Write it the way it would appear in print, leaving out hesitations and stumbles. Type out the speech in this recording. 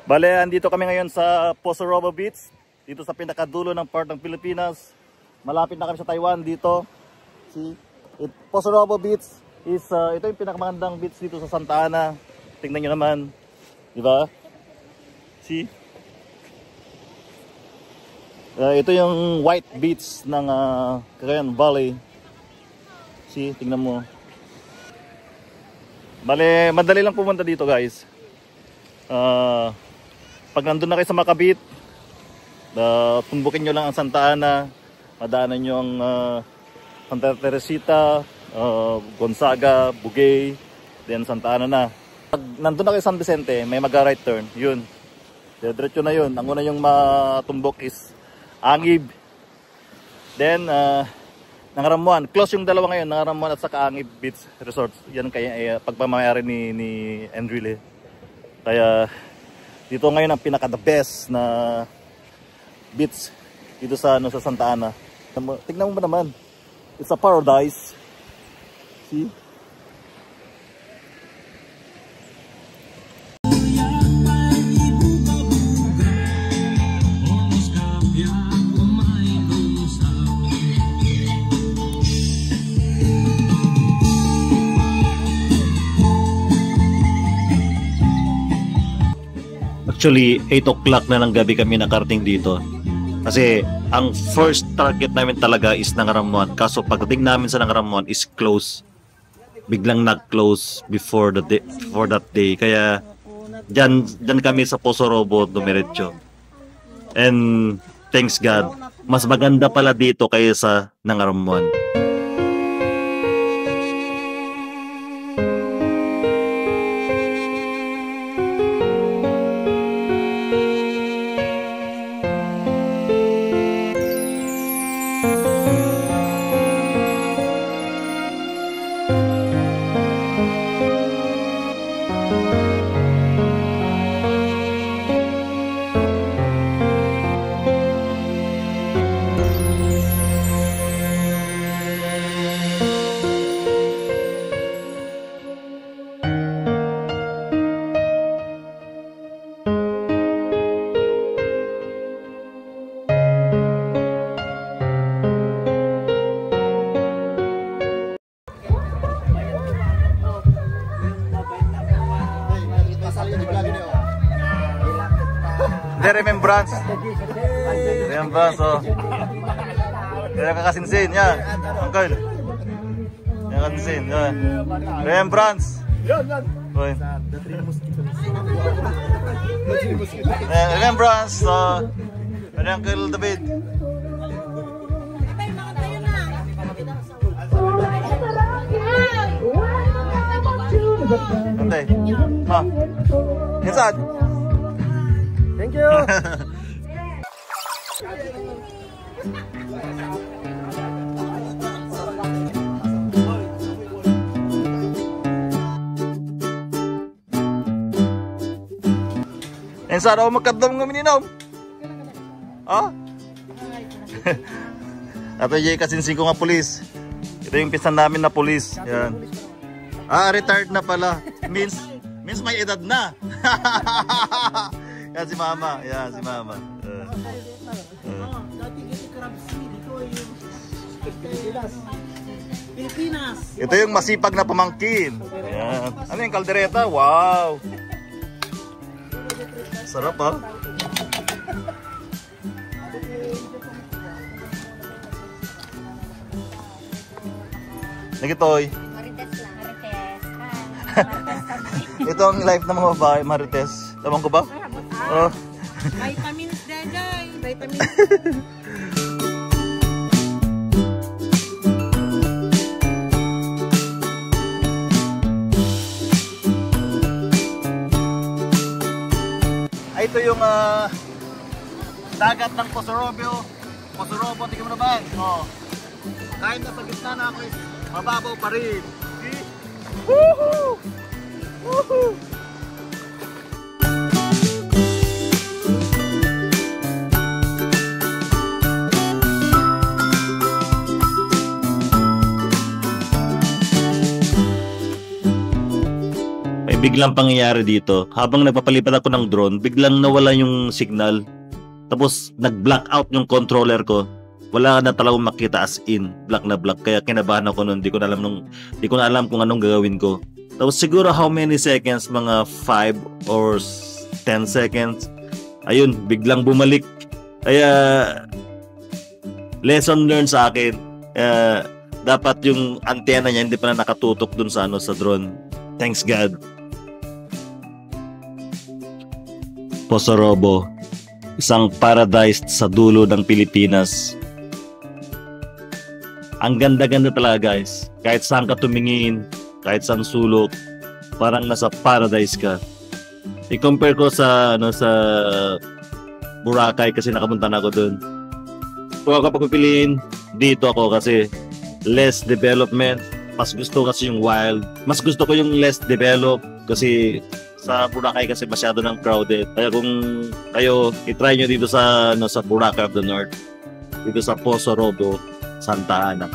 Bale, andito kami ngayon sa Poso Robo Beach, dito sa pinakadulo ng part ng Pilipinas. Malapit na kami sa Taiwan dito. See, Poso Robo Beach is ito yung pinakamagandang beach dito sa Santa Ana. Tingnan niyo naman, di ba? See? Ito yung white beach ng Cagayan Valley. See, tingnan mo. Bale, madali lang pumunta dito, guys. Pag nandun na kayo sa Makabit, tumbukin nyo lang ang Santa Ana, madaanan nyo ang Santa Teresita, Gonzaga, Bugay, then Santa Ana na. Pag nandun na kayo sa San Vicente, may mag-right turn, yun. Diretso na yun. Ang una yung matumbok is Angib. Then, Nangaramuan. Close yung dalawa ngayon, Nangaramuan at saka Angib Beach Resorts. Yan kaya pagpamayari ni Enrile. Kaya dito ngayon ang pinaka the best na beach dito sa sa Santa Ana. Tingnan mo ba naman? It's a paradise. See? Actually, 8 o'clock na ng gabi kami nakarating dito. Kasi ang first target namin talaga is Nangaramuan. Kaso pagdating namin sa Nangaramuan is close. Biglang nag-close before that day. Kaya dyan kami sa Poso Robo dumiretso. And thanks God, mas maganda pala dito kaysa Nangaramuan. Remembrance. Remembrance, oh. Yan ang kakasinsin, yan. Uncle. Yan ang kakasinsin, yan. Remembrance. Remembrance, yan Uncle David. Antay. Ha? Inside. Thank you. And sa araw magkadam ng mininom. Ah? Ato yung kasinsin ko nga pulis. Ito yung pisan namin na pulis. Yan. Retired na pala. Means may edad na. Yan si Mama. Yan si Mama. Pilipinas. Ito yung masipag na pamangkin. Yan. Ano yung kaldereta? Wow. Sarap, ha? Nagitoy. Marites lang. Marites. Ito ang life ng mga babae, Marites. Tamang ko ba? Oh. Vitamins, Daday. Vitamins. Ito yung dagat ng Poso Robo. Poso Robo, tingnan mo naman. Oh. Kahit nasa gitna na ako, mababaw pa rin. See? Woohoo! Woohoo! biglang pangyayari dito. Habang nagpapalipad ako ng drone, biglang nawala yung signal. Tapos nag-black out yung controller ko. Wala na talagang makita, as in black na black. Kaya kinabahan ako noon. Di ko na alam kung anong gagawin ko. Tapos siguro how many seconds, mga 5 or 10 seconds. Ayun, biglang bumalik. Kaya lesson learned sa akin. Dapat yung antena niya hindi pa na nakatutok dun sa sa drone. Thanks God. Posorobo, isang paradise sa dulo ng Pilipinas. Ang ganda-ganda talaga, guys. Kahit saan ka tumingin, kahit saan sulok, parang nasa paradise ka. I-compare ko sa sa Boracay kasi nakapunta na ako doon. Kung ako papipiliin, dito ako kasi less development. Mas gusto kasi yung wild. Mas gusto ko yung less developed kasi sa Boracay kasi masyado ng crowded. Kaya kung kayo i-try nyo dito sa sa Boracay of the North, dito sa Poso Robo, Santa Ana.